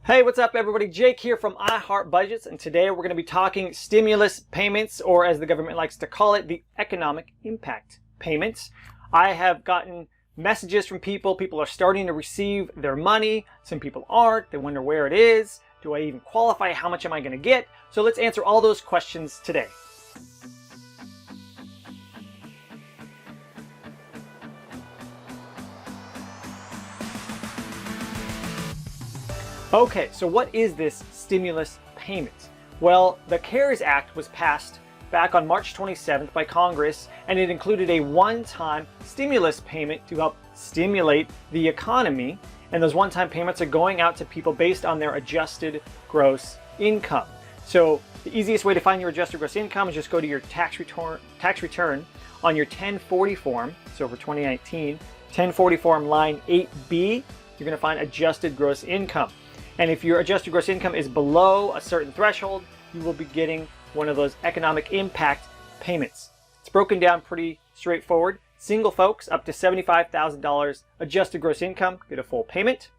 Hey, what's up everybody? Jake here from iHeartBudgets, and today we're going to be talking stimulus payments, or as the government likes to call it, the economic impact payments. I have gotten messages from people. People are starting to receive their money. Some people aren't. They wonder where it is. Do I even qualify? How much am I going to get? So let's answer all those questions today. Okay, so what is this stimulus payment? Well, the CARES Act was passed back on March 27th by Congress, and it included a one-time stimulus payment to help stimulate the economy. And those one-time payments are going out to people based on their adjusted gross income. So the easiest way to find your adjusted gross income is just go to your tax return on your 1040 form. So for 2019, 1040 form line 8B, you're going to find adjusted gross income. And if your adjusted gross income is below a certain threshold, you will be getting one of those economic impact payments. It's broken down pretty straightforward. Single folks up to $75,000 adjusted gross income get a full payment.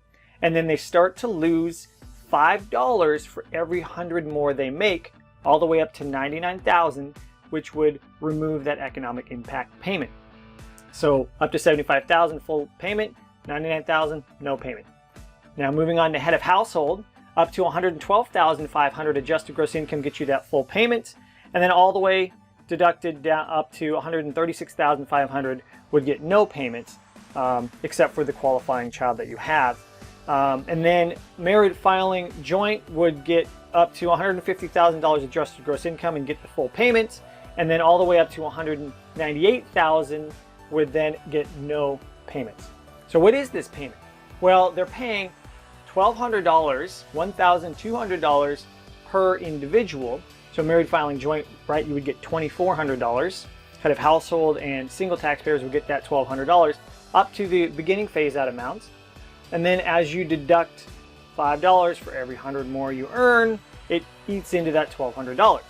And then they start to lose $5 for every 100 more they make, all the way up to $99,000, which would remove that economic impact payment. So up to $75,000 full payment, $99,000 no payment. Now moving on to head of household, up to $112,500 adjusted gross income gets you that full payment, and then all the way deducted down up to $136,500 would get no payment, except for the qualifying child that you have. And then married filing joint would get up to $150,000 adjusted gross income and get the full payment, and then all the way up to $198,000 would then get no payments. So what is this payment? Well, they're paying $1,200, $1,200 per individual. So married filing joint, right, you would get $2,400. Head of household and single taxpayers would get that $1,200 up to the beginning phase out amount. And then as you deduct $5 for every 100 more you earn, it eats into that $1,200.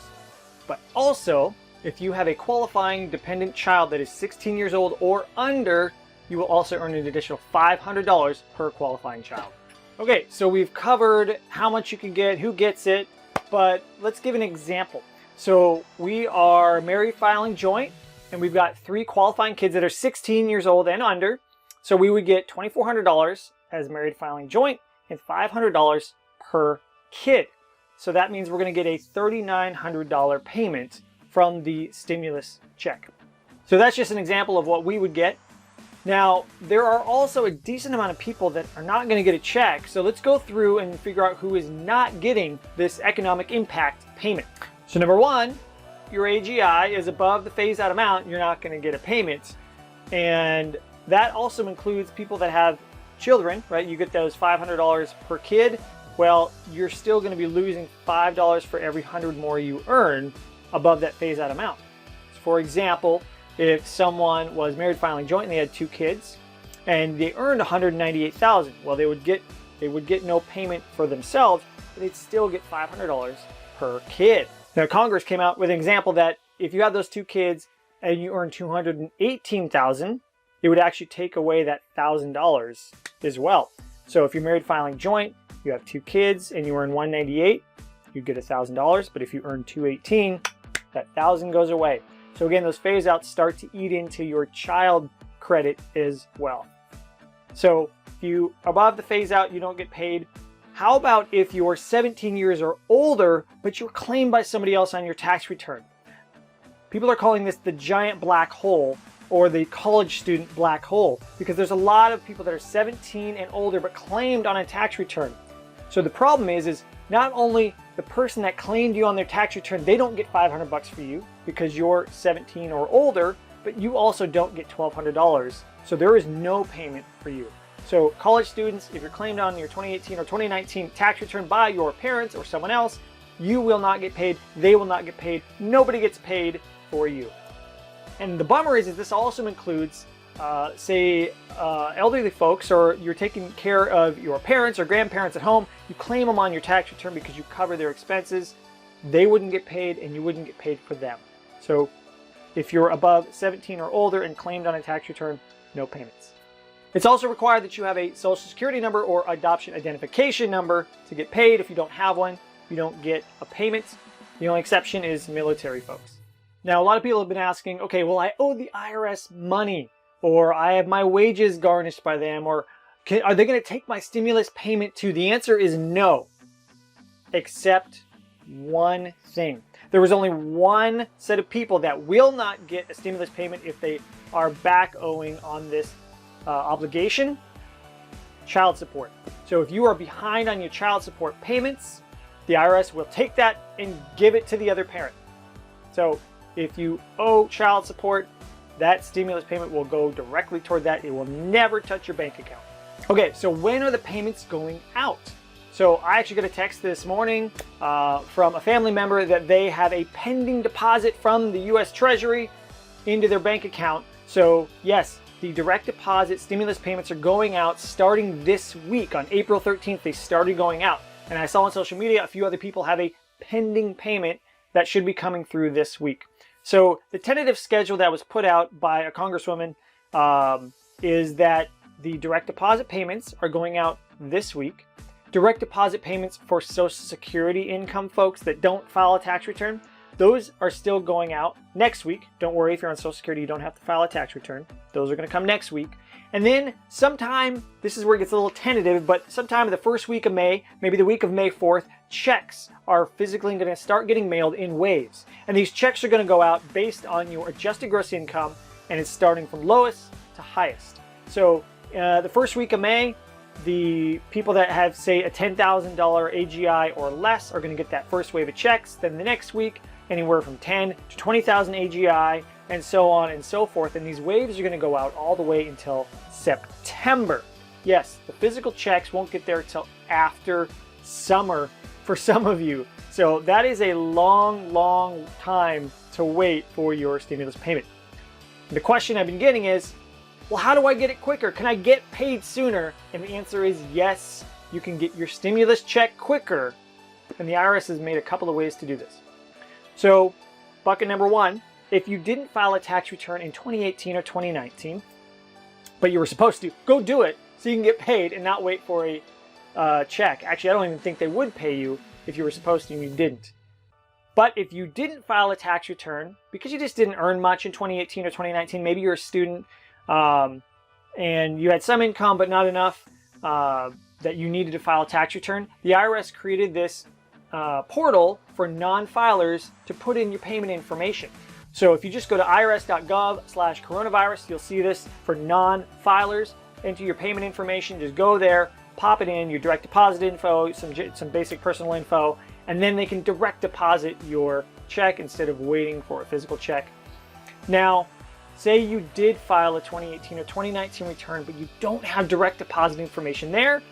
But also, if you have a qualifying dependent child that is 16 years old or under, you will also earn an additional $500 per qualifying child. Okay, so we've covered how much you can get, who gets it, but let's give an example. So we are married filing joint, and we've got 3 qualifying kids that are 16 years old and under. So we would get $2,400 as married filing joint and $500 per kid. So that means we're going to get a $3,900 payment from the stimulus check. So that's just an example of what we would get. Now, there are also a decent amount of people that are not going to get a check, so let's go through and figure out who is not getting this economic impact payment. So number one, your AGI is above the phase-out amount, you're not going to get a payment. And that also includes people that have children, right? You get those $500 per kid. Well, you're still going to be losing $5 for every 100 more you earn above that phase-out amount. So for example, if someone was married filing joint and they had 2 kids and they earned $198,000, well, they would get no payment for themselves, but they'd still get $500 per kid. Now, Congress came out with an example that if you have those 2 kids and you earn $218,000, it would actually take away that $1,000 as well. So if you're married filing joint, you have 2 kids and you earn $198,000, you'd get $1,000. But if you earn $218,000, that $1,000 goes away. So again, those phase outs start to eat into your child credit as well. So if you are above the phase out, you don't get paid. How about if you're 17 years or older, but you're claimed by somebody else on your tax return? People are calling this the giant black hole, or the college student black hole, because there's a lot of people that are 17 and older but claimed on a tax return. So the problem is not only the person that claimed you on their tax return, they don't get $500 for you because you're 17 or older, but you also don't get $1,200. So there is no payment for you. So college students, if you're claimed on your 2018 or 2019 tax return by your parents or someone else, you will not get paid. They will not get paid. Nobody gets paid for you. And the bummer is this also includes, elderly folks, or you're taking care of your parents or grandparents at home. You claim them on your tax return because you cover their expenses. They wouldn't get paid and you wouldn't get paid for them. So if you're above 17 or older and claimed on a tax return, no payments. It's also required that you have a social security number or adoption identification number to get paid. If you don't have one, you don't get a payment. The only exception is military folks. Now, a lot of people have been asking, okay, well, I owe the IRS money, or I have my wages garnished by them, or are they going to take my stimulus payment too? The answer is no, except one thing. There was only one set of people that will not get a stimulus payment if they are back owing on this obligation: child support. So if you are behind on your child support payments, the IRS will take that and give it to the other parent. So if you owe child support, that stimulus payment will go directly toward that. It will never touch your bank account. Okay, so when are the payments going out? So I actually got a text this morning from a family member that they have a pending deposit from the U.S. Treasury into their bank account. So yes, the direct deposit stimulus payments are going out starting this week. On April 13th, they started going out. And I saw on social media a few other people have a pending payment that should be coming through this week. So the tentative schedule that was put out by a congresswoman is that the direct deposit payments are going out this week. Direct deposit payments for Social Security income folks that don't file a tax return, those are still going out next week. Don't worry, if you're on Social Security, you don't have to file a tax return. Those are going to come next week. And then sometime, this is where it gets a little tentative, but sometime in the first week of May, maybe the week of May 4th, checks are physically going to start getting mailed in waves. And these checks are going to go out based on your adjusted gross income, and it's starting from lowest to highest. So the first week of May, the people that have, say, a $10,000 AGI or less are going to get that first wave of checks. Then the next week, anywhere from 10 to 20,000 AGI, and so on and so forth. And these waves are going to go out all the way until September. Yes, the physical checks won't get there until after summer for some of you. So that is a long, long time to wait for your stimulus payment. The question I've been getting is, well, how do I get it quicker? Can I get paid sooner? And the answer is yes, you can get your stimulus check quicker. And the IRS has made a couple of ways to do this. So, bucket number one, if you didn't file a tax return in 2018 or 2019, but you were supposed to, go do it so you can get paid and not wait for a check. Actually, I don't even think they would pay you if you were supposed to and you didn't. But if you didn't file a tax return because you just didn't earn much in 2018 or 2019, maybe you're a student, and you had some income but not enough that you needed to file a tax return, the IRS created this portal for non-filers to put in your payment information. So if you just go to irs.gov/coronavirus, you'll see this for non-filers. Enter your payment information, just go there, pop it in, your direct deposit info, some basic personal info, and then they can direct deposit your check instead of waiting for a physical check. Now, say you did file a 2018 or 2019 return, but you don't have direct deposit information there.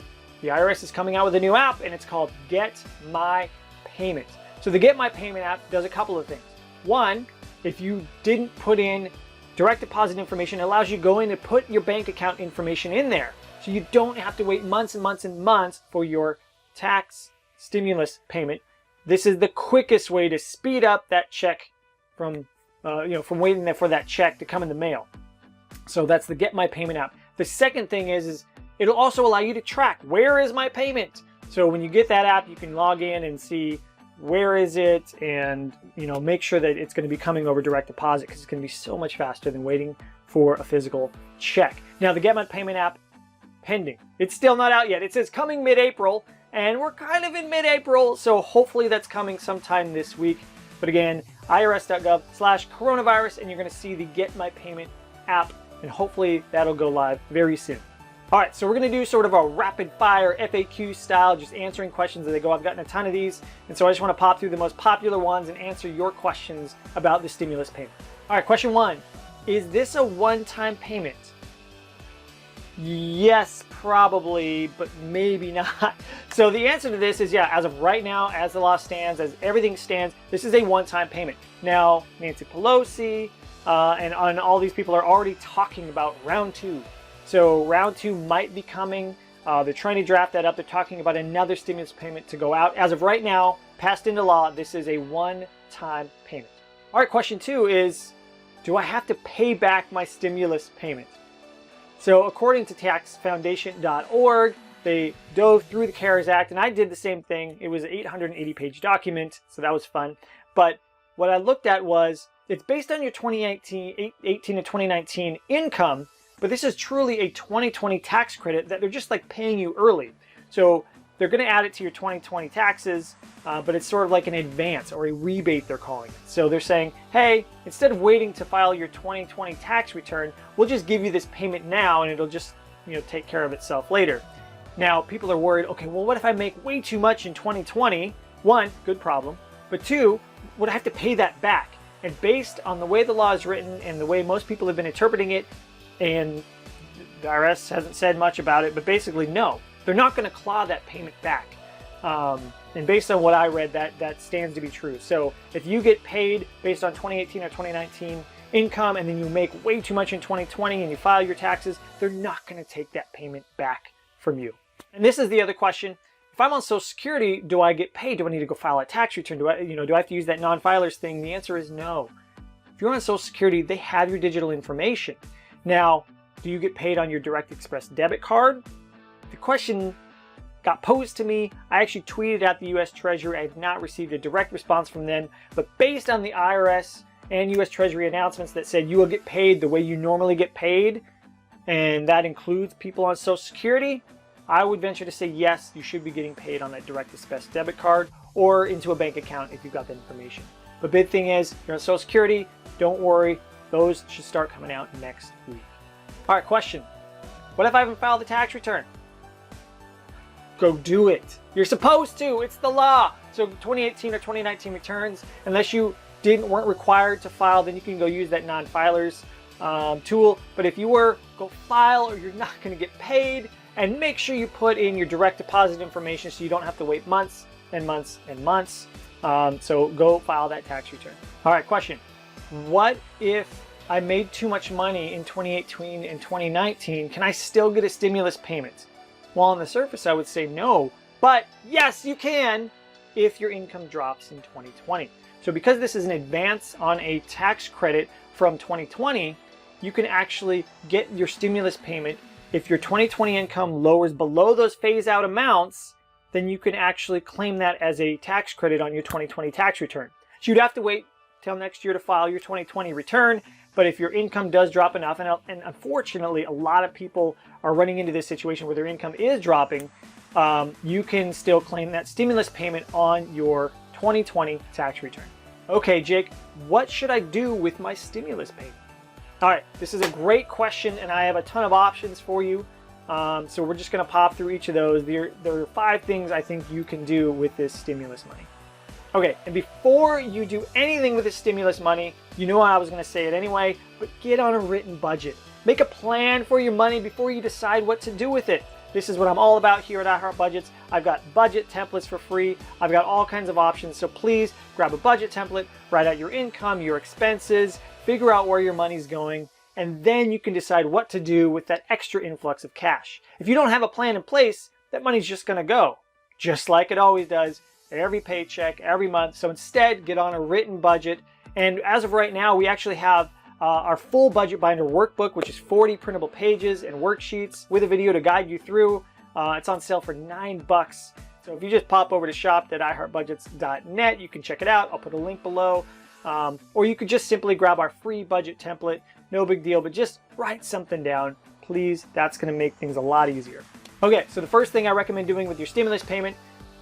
The IRS is coming out with a new app, and it's called Get My Payment. So the Get My Payment app does a couple of things. One, if you didn't put in direct deposit information, it allows you to go in and put your bank account information in there. So you don't have to wait months and months and months for your tax stimulus payment. This is the quickest way to speed up that check from waiting there for that check to come in the mail. So that's the Get My Payment app. The second thing is it'll also allow you to track, where is my payment? So when you get that app, you can log in and see where is it, and make sure that it's going to be coming over direct deposit, because it's going to be so much faster than waiting for a physical check. Now the Get My Payment app, pending. It's still not out yet. It says coming mid-April, and we're kind of in mid-April, so hopefully that's coming sometime this week. But again, irs.gov/coronavirus, and you're going to see the Get My Payment app, and hopefully that'll go live very soon. All right, so we're going to do sort of a rapid fire FAQ style, just answering questions as they go. I've gotten a ton of these, and so I just want to pop through the most popular ones and answer your questions about the stimulus payment. All right, question one, is this a one-time payment? Yes, probably, but maybe not. So the answer to this is yeah, as of right now, as the law stands, as everything stands, this is a one-time payment. Now, Nancy Pelosi and all these people are already talking about round two. So round two might be coming. They're trying to draft that up. They're talking about another stimulus payment to go out. As of right now, passed into law, this is a one-time payment. All right, question two is, do I have to pay back my stimulus payment? So according to taxfoundation.org, they dove through the CARES Act, and I did the same thing. It was an 880-page document, so that was fun. But what I looked at was, it's based on your 2018 to 2019 income, but this is truly a 2020 tax credit that they're just like paying you early. So they're going to add it to your 2020 taxes, but it's sort of like an advance or a rebate, they're calling it. So they're saying, hey, instead of waiting to file your 2020 tax return, we'll just give you this payment now and it'll just, take care of itself later. Now, people are worried, okay, well, what if I make way too much in 2020? One, good problem. But two, would I have to pay that back? And based on the way the law is written and the way most people have been interpreting it, and the IRS hasn't said much about it, but basically, no. They're not going to claw that payment back. And based on what I read, that stands to be true. So if you get paid based on 2018 or 2019 income and then you make way too much in 2020 and you file your taxes, they're not going to take that payment back from you. And this is the other question. If I'm on Social Security, do I get paid? Do I need to go file a tax return? Do I have to use that non-filers thing? The answer is no. If you're on Social Security, they have your digital information. Now, do you get paid on your Direct Express debit card? The question got posed to me. I actually tweeted at the U.S. Treasury. I have not received a direct response from them, but based on the IRS and U.S. Treasury announcements that said you will get paid the way you normally get paid, and that includes people on Social Security, I would venture to say yes, you should be getting paid on that Direct Express debit card or into a bank account if you've got that information. The big thing is, you're on Social Security, don't worry, those should start coming out next week. All right, question. What if I haven't filed the tax return? Go do it. You're supposed to. It's the law. So 2018 or 2019 returns, unless you weren't required to file, then you can go use that non-filers tool. But if you were, go file or you're not going to get paid. And make sure you put in your direct deposit information so you don't have to wait months and months and months. So go file that tax return. All right, question. What if I made too much money in 2018 and 2019? Can I still get a stimulus payment? Well, on the surface, I would say no. But yes, you can if your income drops in 2020. So because this is an advance on a tax credit from 2020, you can actually get your stimulus payment. If your 2020 income lowers below those phase-out amounts, then you can actually claim that as a tax credit on your 2020 tax return. So you'd have to wait till next year to file your 2020 return, but if your income does drop enough, and unfortunately a lot of people are running into this situation where their income is dropping, you can still claim that stimulus payment on your 2020 tax return. Okay, Jake, what should I do with my stimulus payment? All right, this is a great question, and I have a ton of options for you. So we're just going to pop through each of those. There are 5 things I think you can do with this stimulus money. Okay, and before you do anything with this stimulus money, you know I was going to say it anyway, but get on a written budget. Make a plan for your money before you decide what to do with it. This is what I'm all about here at iHeartBudgets. I've got budget templates for free. I've got all kinds of options, so please grab a budget template, write out your income, your expenses, figure out where your money's going, and then you can decide what to do with that extra influx of cash. If you don't have a plan in place, that money's just going to go, just like it always does, every paycheck, every month. So instead, get on a written budget. And as of right now, we actually have our full budget binder workbook, which is 40 printable pages and worksheets with a video to guide you through. It's on sale for $9. So if you just pop over to shop.iheartbudgets.net, you can check it out. I'll put a link below. Or you could just simply grab our free budget template. No big deal, but just write something down, please. That's going to make things a lot easier. Okay, so the first thing I recommend doing with your stimulus payment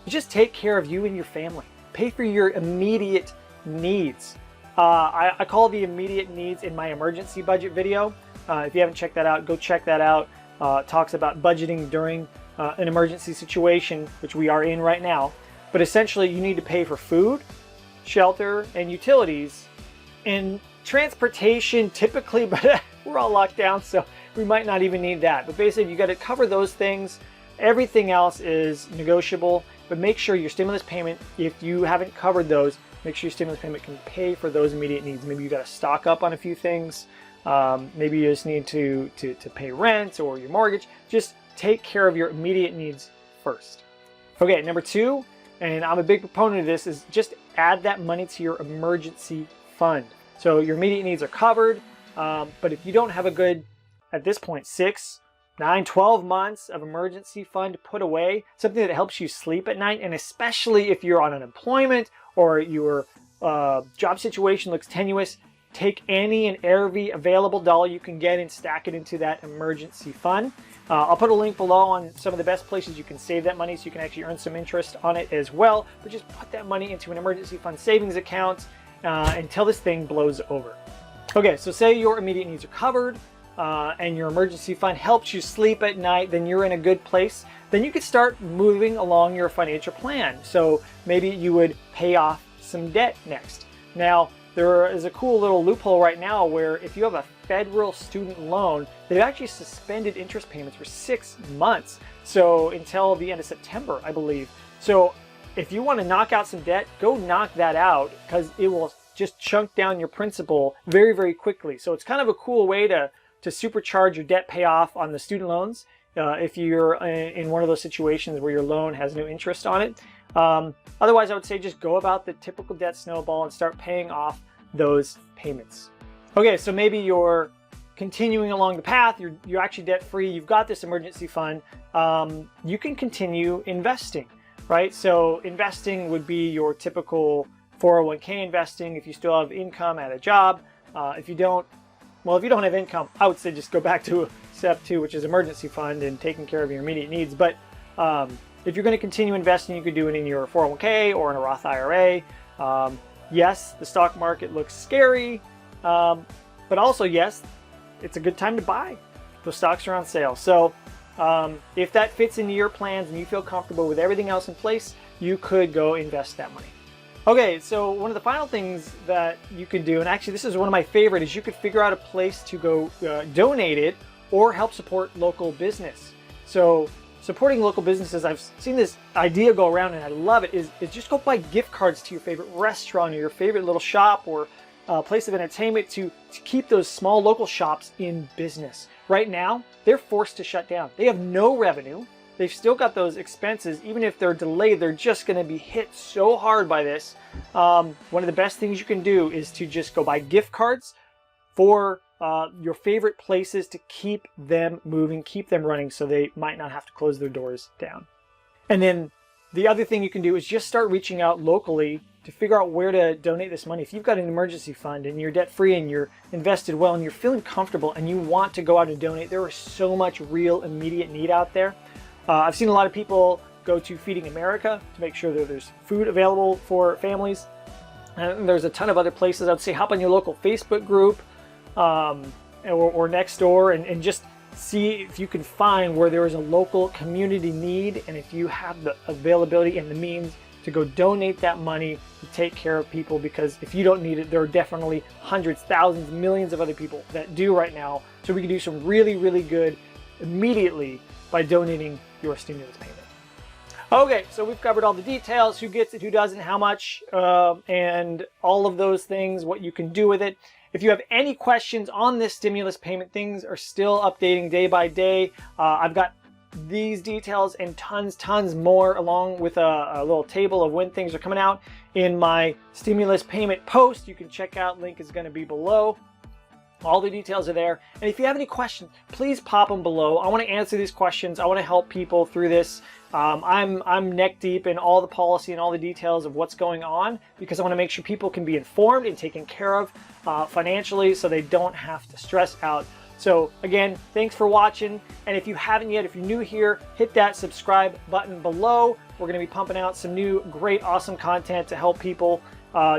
is just take care of you and your family. Pay for your immediate needs. I call the immediate needs in my emergency budget video. If you haven't checked that out, go check that out. It talks about budgeting during an emergency situation, which we are in right now. But essentially, you need to pay for food, shelter, and utilities, and transportation typically, but we're all locked down, so we might not even need that. But basically, you got to cover those things. Everything else is negotiable, but make sure your stimulus payment, if you haven't covered those, make sure your stimulus payment can pay for those immediate needs. Maybe you got to stock up on a few things. Maybe you just need to pay rent or your mortgage. Just take care of your immediate needs first. Okay, number 2, and I'm a big proponent of this, is just add that money to your emergency fund. So your immediate needs are covered, but if you don't have a good at this point, 6, 9, 12 months of emergency fund put away, something that helps you sleep at night. And especially if you're on unemployment or your job situation looks tenuous, take any and every available dollar you can get and stack it into that emergency fund. I'll put a link below on some of the best places you can save that money so you can actually earn some interest on it as well. But just put that money into an emergency fund savings account until this thing blows over. Okay, so say your immediate needs are covered and your emergency fund helps you sleep at night, then you're in a good place. Then you could start moving along your financial plan. So maybe you would pay off some debt next. Now, there is a cool little loophole right now where if you have a federal student loan, they've actually suspended interest payments for 6 months. So until the end of September, I believe. So if you want to knock out some debt, go knock that out because it will just chunk down your principal very, very quickly. So it's kind of a cool way to supercharge your debt payoff on the student loans if you're in one of those situations where your loan has no interest on it. Otherwise, I would say just go about the typical debt snowball and start paying off those payments. Okay, so maybe you're continuing along the path, you're actually debt free, you've got this emergency fund, you can continue investing, right? So investing would be your typical 401k investing if you still have income at a job. If you don't have income, I would say just go back to step 2, which is emergency fund and taking care of your immediate needs. But if you're going to continue investing, you could do it in your 401k or in a Roth IRA. Yes, the stock market looks scary, but also, yes, it's a good time to buy. Those stocks are on sale. So if that fits into your plans and you feel comfortable with everything else in place, you could go invest that money. Okay, so one of the final things that you could do, and actually this is one of my favorite, is you could figure out a place to go donate it or help support local business. So supporting local businesses, I've seen this idea go around and I love it, is just go buy gift cards to your favorite restaurant or your favorite little shop or place of entertainment to keep those small local shops in business. Right now, they're forced to shut down. They have no revenue. They've still got those expenses. Even if they're delayed, they're just going to be hit so hard by this. One of the best things you can do is to just go buy gift cards for your favorite places to keep them moving, keep them running so they might not have to close their doors down. And then the other thing you can do is just start reaching out locally to figure out where to donate this money. If you've got an emergency fund and you're debt free and you're invested well and you're feeling comfortable and you want to go out and donate, there is so much real immediate need out there. I've seen a lot of people go to Feeding America to make sure that there's food available for families. And there's a ton of other places. I would say hop on your local Facebook group or next door and just see if you can find where there is a local community need, and if you have the availability and the means to go donate that money to take care of people, because if you don't need it, there are definitely hundreds, thousands, millions of other people that do right now. So we can do some really, really good immediately by donating your stimulus payment. Okay, so we've covered all the details, who gets it, who doesn't, how much, and all of those things, what you can do with it. If you have any questions on this stimulus payment, things are still updating day by day. I've got these details and tons more, along with a little table of when things are coming out in my stimulus payment post. You can check out, link is going to be below. All the details are there. And if you have any questions, please pop them below. I want to answer these questions. I want to help people through this. I'm neck deep in all the policy and all the details of what's going on, because I want to make sure people can be informed and taken care of financially so they don't have to stress out. So again, thanks for watching. And if you haven't yet, if you're new here, hit that subscribe button below. We're going to be pumping out some new, great, awesome content to help people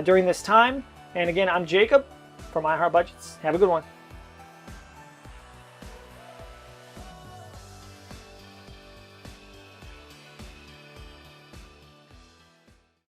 during this time. And again, I'm Jacob from iHeartBudgets. Have a good one.